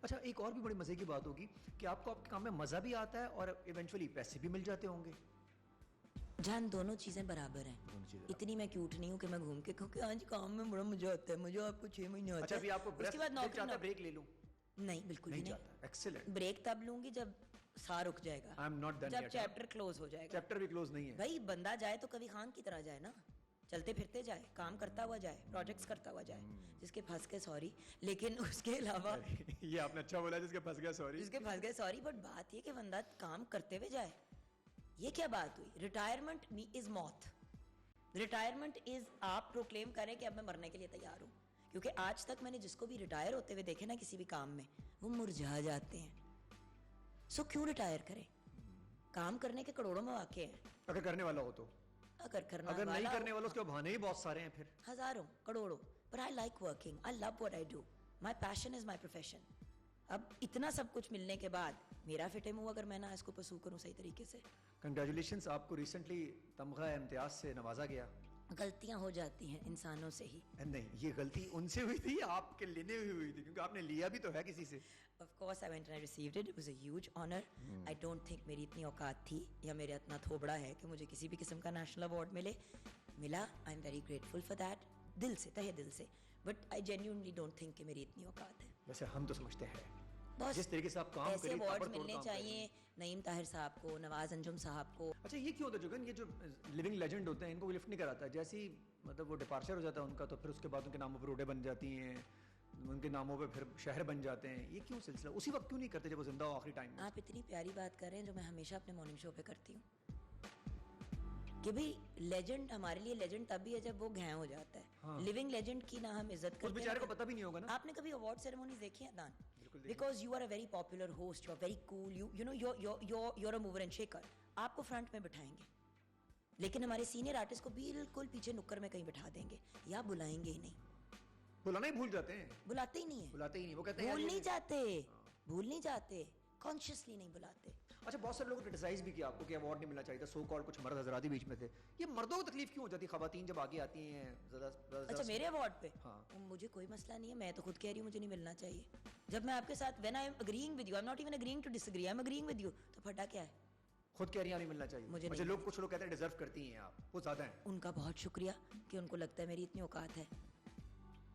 اچھا ایک اور بھی بڑی مزے کی بات ہوگی کہ آپ کو آپ کے کام میں مزہ بھی آتا ہے اور ایونچولی پیسے بھی مل جاتے ہوں گے. جان دونوں چیزیں برابر ہیں. اتنی میں کیوٹ نہیں ہوں کہ میں گھوم کے کہوں کہ آج کام میں بڑا مزہ آتا ہے, مجھے آپ کو 6 مہینے ہوتا ہے. اچھا ابھی آپ کو اس کے بعد نوکری بریک لے لوں؟ نہیں بالکل بھی نہیں. ایکسلنٹ. بریک تب لوں گی جب سا رک جائے گا, جب چیپٹر کلوز ہو جائے گا. چیپٹر بھی کلوز نہیں ہے بھائی بندہ جائے تو کبھی خان کی طرح جائے نا, چلتے پھرتے جائے, کام کرتا ہوا جائے, پروجیکٹس کرتا ہوا جائے. جس کے پھنس کے سوری, لیکن اس کے علاوہ یہ آپ نے اچھا بولا, جس کے پھنس گیا سوری, جس کے پھنس گئے سوری. بٹ بات یہ کہ بندہ کام کرتے ہوئے جائے. یہ کیا بات ہوئی؟ ریٹائرمنٹ از موت. ریٹائرمنٹ از آپ پروکلیم کریں کہ اب میں مرنے کے لیے تیار ہوں. کیونکہ آج تک میں نے جس کو بھی ریٹائر ہوتے ہوئے دیکھے نا کسی بھی کام میں, وہ مرجھا جاتے ہیں. سو کیوں ریٹائر کریں؟ کام کرنے کے کروڑوں مواقع ہیں. اگر کرنے والا ہو تو, اگر نہیں کرنے والا اس کے بہانے ہی بہت سارے ہیں, پھر ہزاروں کروڑوں. But I like working. I love what I do. My passion is my profession. اب اتنا سب کچھ ملنے کے بعد میرا فٹے منہ اگر میں نہ اس کو پرسو کروں صحیح طریقے سے. کنگریچولیشنز, آپ کو ریسنٹلی تمغہ امتیاز سے نوازا گیا. غلطیاں ہو جاتی ہیں انسانوں سے ہی. نہیں, یہ غلطی ان سے ہوئی تھی, آپ کے لینے ہوئی تھی, کیونکہ آپ نے لیا بھی تو ہے کسی سے. Of course I went and I received it. It was a huge honor. I don't think میری اتنی اوقات تھی یا میرا اتنا تھوبڑا ہے کہ مجھے کسی بھی قسم کا نیشنل ایوارڈ ملا. I'm very grateful for that. دل سے, تہہ دل سے. But I genuinely don't think کہ میری اتنی اوقات ہے. ویسے ہم تو سمجھتے ہیں جس طریقے سے آپ کام ایسے ایوارڈ ملنے چاہیے نعیم طاہر صاحب کو, نواز انجم صاحب کو. اچھا یہ کیوں ہوتا ہے جوگن, یہ جو لیونگ لیجنڈ ہوتے ہیں ان کو لفٹ نہیں کراتا, جیسے ہی مطلب وہ ڈپارچر ہو جاتا ہے ان کا, تو پھر اس کے بعد ان کے ناموں پہ روڈیں بن جاتی ہیں, ان کے ناموں پہ پھر شہر بن جاتے ہیں. یہ کیوں سلسلہ, اسی وقت کیوں نہیں کرتے جب وہ زندہ ہو آخری ٹائم میں؟ آپ اتنی پیاری بات کر رہے ہیں جو میں ہمیشہ اپنے مارننگ شو پہ کرتی ہوں کہ بھئی لیجنڈ ہمارے لیے لیجنڈ تب بھی ہے جب وہ گھاں ہو جاتا ہے. لیونگ لیجنڈ کی نہ ہم عزت کرتے ہیں. اس بیچارے کو پتہ بھی نہیں ہوگا نا. آپ نے کبھی ایوارڈ سیریمونیز دیکھی ہیں دان؟ Because you are a very popular host, you are very cool, you know you are a mover and shaker. آپ کو فرنٹ میں بٹھائیں گے, لیکن ہمارے سینئر آرٹسٹ کو بالکل پیچھے نکر میں کہیں بٹھا دیں گے یا بلائیں گے ہی نہیں. بلانا ہی بھول جاتے ہیں, بلاتے ہی نہیں ہیں, وہ کہتے ہیں بھول نہیں جاتے, کانشیسلی نہیں بلاتے. اچھا بہت سارے لوگوں نے کرٹیسائز بھی کیا آپ کو کہ ایوارڈ نہیں ملنا چاہیے تھا, سو کال کچھ مرد حضرات بیچ میں تھے. یہ مردوں کو تکلیف کیوں ہو جاتی ہے خواتین جب آگے آتی ہیں زیادہ؟ اچھا میرے ایوارڈ پہ مجھے کوئی مسئلہ نہیں ہے, میں تو خود کہہ رہی ہوں مجھے نہیں ملنا چاہیے. جب میں آپ کے ساتھ when I am agreeing with you, I am not even agreeing to disagree, I am agreeing with you, تو پھٹا کیا ہے؟ خود کہہ رہی ہیں نہیں ملنا چاہیے. مجھے لوگ کچھ لوگ کہتے ہیں ڈیزرو کرتی ہیں آپ, وہ زیادہ ہیں. ان کا بہت شکریہ کہ ان کو لگتا ہے میری اتنی اوقات ہے.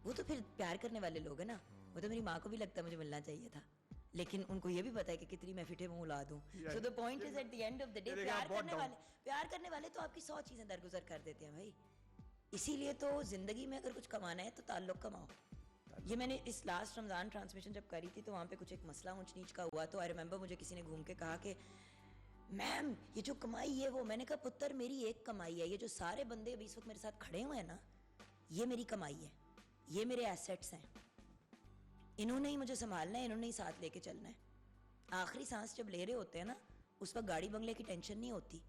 وہ تو پھر پیار کرنے والے لوگ ہیں نا. وہ تو میری ماں کو بھی لگتا ہے مجھے ملنا چاہیے تھا, لیکن ان کو یہ بھی پتا ہے کہ کتنی میں فٹے منہ اولاد ہوں. So the point is at the end of the day پیار کرنے والے تو آپ کی 100 چیزیں درگزر کر دیتے ہیں بھائی. اسی لیے تو زندگی میں اگر کچھ کمانا ہے تو تعلق کماؤ. یہ میں نے اس لاسٹ رمضان ٹرانسمیشن جب کری تھی تو وہاں پہ کچھ ایک مسئلہ اونچ نیچ کا ہوا, تو آئی ریمبر مجھے کسی نے گھوم کے کہا کہ میم یہ جو کمائی ہے وہ, میں نے کہا پتر میری ایک کمائی ہے, یہ جو سارے بندے ابھی اس وقت میرے ساتھ کھڑے ہوئے ہیں نا, یہ میری کمائی ہے, یہ میرے ایسیٹس ہیں. انہوں نے ہی مجھے سنبھالنا ہے, انہوں نے ہی ساتھ لے کے چلنا ہے. آخری سانس جب لے رہے ہوتے ہیں نا, اس وقت گاڑی بنگلے کی ٹینشن نہیں ہوتی,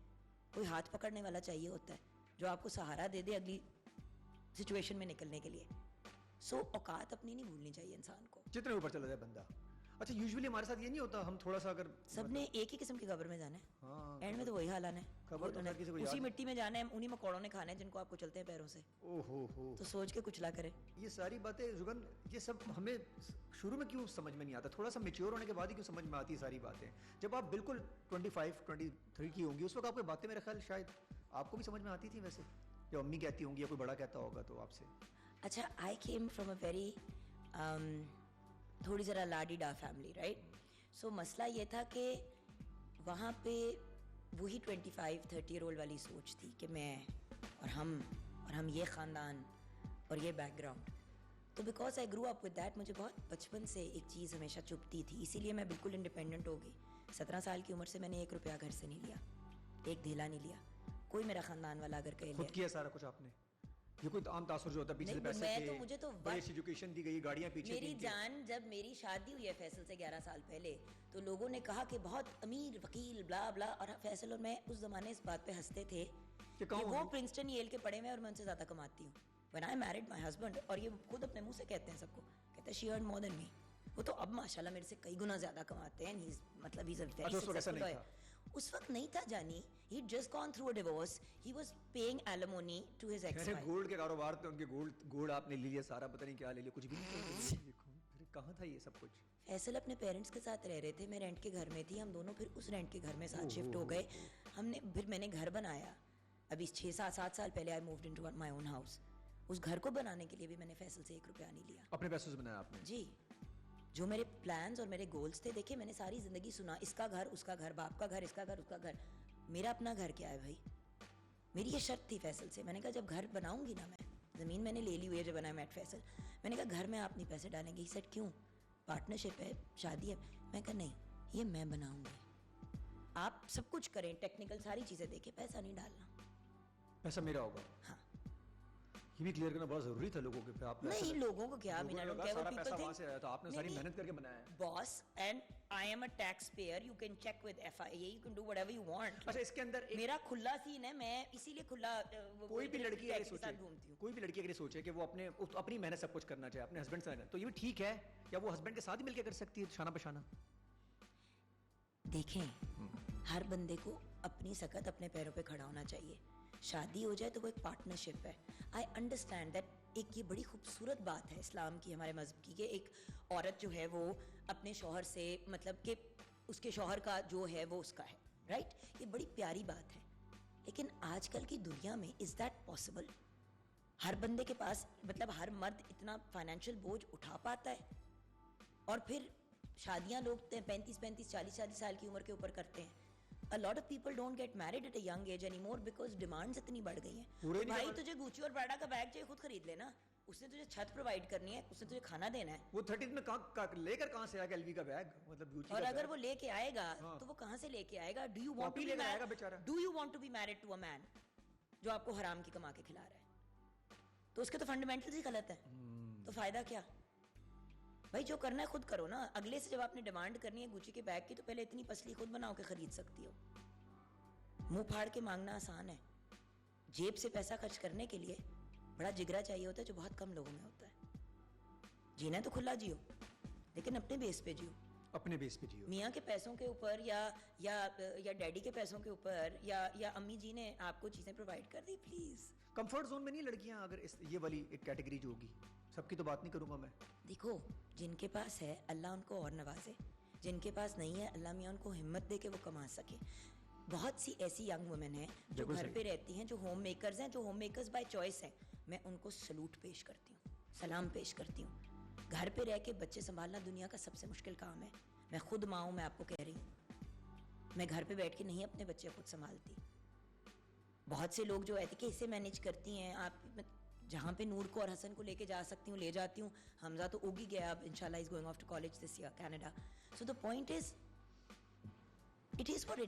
کوئی ہاتھ پکڑنے والا چاہیے ہوتا ہے جو آپ کو سہارا دے دے اگلی سچویشن میں نکلنے کے لیے. سو اوقات اپنی نہیں بھولنی چاہیے انسان کو, جتنے اوپر چلا جائے بندہ. اچھا یوزولی ہمارے ساتھ یہ نہیں ہوتا, ہم تھوڑا سا اگر سب نے ایک ہی قسم کی قبر میں جانا ہے, اینڈ میں تو وہی حال ہے, اسی مٹی میں جانا ہے, انہی مکوڑوں نے کھانا ہے جن کو آپ کو چلتے ہیں پیروں سے. تو سوچ کے کچھ لا کرے. یہ ساری باتیں جگن, یہ سب ہمیں شروع میں کیوں سمجھ میں نہیں آتا, تھوڑا سا میچور ہونے کے بعد ہی کیوں سمجھ میں آتی ہے ساری باتیں. جب آپ بالکل 25-23 کی ہوں گی اس وقت آپ کو باتیں میرے خیال شاید آپ کو بھی سمجھ میں آتی تھی ویسے, جو امی کہتی ہوں گی یا کوئی بڑا کہتا ہوگا تو آپ سے. اچھا I came from a very تھوڑی ذرا لاڈی ڈا فیملی, رائٹ. سو مسئلہ یہ تھا کہ وہاں پہ وہی 25-30 ایئر اولڈ والی سوچ تھی کہ میں اور ہم یہ خاندان اور یہ بیک گراؤنڈ. تو because I grew up with that, مجھے بہت بچپن سے ایک چیز ہمیشہ چبھتی تھی, اسی لیے میں بالکل انڈیپینڈنٹ ہو گئی. 17 سال کی عمر سے میں نے 1 روپیہ گھر سے نہیں لیا, ایک دھیلا نہیں لیا. کوئی میرا خاندان والا اگر کہے خود کیا سارا کچھ آپ نے, یہ کوئی عام تاثر جو ہوتا ہے پیچھے سے پیسے کے, مجھے تو بیسک ایجوکیشن دی گئی, گاڑیاں پیچھے. میری جان جب میری شادی ہوئی ہے فیصل سے 11 سال پہلے, تو لوگوں نے کہا کہ بہت امیر وکیل بلا بلا, اور فیصل اور میں اس زمانے اس بات پہ ہنستے تھے کہ وہ پرنسٹن ییل کے پڑھے ہوئے اور میں ان سے زیادہ کماتی ہوں. when I married my husband, اور یہ خود اپنے منہ سے کہتے ہیں سب کو, کہتے ہیں she earned more than me. وہ تو اب ماشاءاللہ میرے سے کئی گنا زیادہ کماتے ہیں, مطلب he's a very successful lawyer. اس وقت نہیں تھا جانی, he'd just gone through a divorce, he was paying alimony to his ex-wife. Gold کے کاروبار تھے ان کے, گولڈ آپ نے لیا سارا, پتہ نہیں کیا لے لیا, کچھ بھی نہیں. کہاں تھا یہ سب کچھ؟ فیصل اپنے پیرنٹس کے ساتھ رہ رہے تھے, میں رینٹ کے گھر میں تھی, ہم دونوں پھر اس رینٹ کے گھر میں ساتھ شفٹ ہو گئے. ہم نے پھر میں نے گھر بنایا ابھی 6-7 سال پہلے. I moved into my own house. اس گھر کو بنانے کے لیے بھی میں نے فیصل سے 1 روپیہ نہیں لیا. اپنے پیسوں سے بنایا آپ نے؟ جی. جو میرے پلانز اور میرے گولس تھے, دیکھیں میں نے ساری زندگی سنا اس کا گھر, اس کا گھر, باپ کا گھر, اس کا گھر, اس کا گھر. میرا اپنا گھر کیا ہے بھائی؟ میری یہ شرط تھی فیصل سے. میں نے کہا جب گھر بناؤں گی نا, میں زمین میں نے لے لی ہوئی ہے, جب بنایا میٹ فیصل, میں نے کہا گھر میں آپ نہیں پیسے ڈالیں گے. ہی سیٹ کیوں؟ پارٹنرشپ ہے, شادی ہے. میں کہا نہیں, یہ میں بناؤں گی, آپ سب کچھ کریں, ٹیکنیکل ساری چیزیں دیکھیں, پیسہ نہیں ڈالنا. پیسہ میرا ہوگا. ہاں, یہ بھی کلیئر کرنا بہت ضروری تھا لوگوں کے. نہیں لوگوں کو کیا, سارا پیسہ وہاں سے آیا تھا, آپ نے ساری محنت کر کے بنایا ہے. Boss and I am a taxpayer, you can check with FIA, you can do whatever you want. اچھا, اس کے اندر میرا کھلا سین ہے, میں اسی لیے کھلا. کوئی بھی لڑکی اگر سوچے, کوئی بھی لڑکی اگر سوچے کہ وہ اپنی محنت سب کچھ کرنا چاہے اپنے ہسبینڈ سے, تو یہ بھی ٹھیک ہے, یا وہ ہسبینڈ کے ساتھ ہی مل کے کر سکتی ہے شانہ بشانہ. دیکھیں, ہر بندے کو اپنی سکت اپنے پیروں پہ کھڑا ہونا چاہیے. شادی ہو جائے تو وہ ایک پارٹنرشپ ہے. I understand that. ایک یہ بڑی خوبصورت بات ہے اسلام کی, ہمارے مذہب کی, کہ ایک عورت جو ہے وہ اپنے شوہر سے, مطلب کہ اس کے شوہر کا جو ہے وہ اس کا ہے, رائٹ. یہ بڑی پیاری بات ہے. لیکن آج کل کی دنیا میں از دیٹ پاسبل؟ ہر بندے کے پاس, مطلب ہر مرد اتنا فائنینشیل بوجھ اٹھا پاتا ہے؟ اور پھر شادیاں لوگ 35-40 سال کی عمر کے اوپر کرتے ہیں. A lot of people don't get married at a young age anymore because demands اتنی بڑھ گئی ہیں. بھائی تجھے گوچی اور پراڈا کا بیگ چاہیے, خود خرید لینا. اس نے تجھے چھت پرووائڈ کرنی ہے, اس نے تجھے کھانا دینا ہے. وہ 30 میں لے کر کہاں سے آئے گا LV کا بیگ, مطلب گوچی کا. اور اگر وہ لے کے آئے گا تو وہ کہاں سے لے کے آئے گا؟ Do you want to be married to a man جو آپ کو حرام کی کما کے کھلا رہا ہے؟ تو اس کے تو فنڈامنٹلز ہی غلط ہیں. تو فائدہ کیا بھائی؟ جو کرنا ہے خود کرو نا. اگلے سے جب آپ نے ڈیمانڈ کرنی ہے گوچی کے بیگ کی, تو پہلے اتنی پسلی خود بناؤ کہ خرید سکتی ہو. منہ پھاڑ کے مانگنا آسان ہے. جیب سے پیسہ خرچ کرنے کے لیے بڑا جگرا چاہیے ہوتا ہے, جو بہت کم لوگوں میں ہوتا ہے. جینا ہے تو کھلا جیو, لیکن اپنے بیس پہ جیو. اپنے بیس پہ جیو. میاں کے پیسوں کے اوپر یا ڈیڈی کے پیسوں کے اوپر یا امی جی نے آپ کو چیزیں پرووائڈ کر دی, پلیز. کمفرٹ زون میں نہیں لڑکیاں, اگر یہ والی ایک کیٹیگری جو ہوگی, سب کی تو بات نہیں کروں گا میں. دیکھو, جن کے پاس ہے اللہ ان کو اور نوازے, جن کے پاس نہیں ہے اللہ میاں ان کو ہمت دے کہ وہ کما سکے. بہت سی ایسی ینگ وومن ہیں جو گھر پہ رہتی ہیں, جو ہوم میکرز ہیں, جو ہوم میکرز بائی چوائس ہیں. میں ان کو سلوٹ پیش کرتی ہوں, سلام پیش کرتی ہوں. گھر پہ رہ کے بچے سنبھالنا دنیا کا سب سے مشکل کام ہے. میں خود ماں ہوں, میں آپ کو کہہ رہی ہوں, میں گھر پہ بیٹھ کے نہیں اپنے بچے خود سنبھالتی. بہت سے لوگ جو ہے کہ اسے مینیج کرتی ہیں. آپ جہاں پہ نور کو اور حسن کو لے کے جا سکتی ہوں لے جاتی ہوں. حمزہ تو اگ ہی گیا, اب انشاءاللہ is going off to college this year Canada. So the point is, it is what it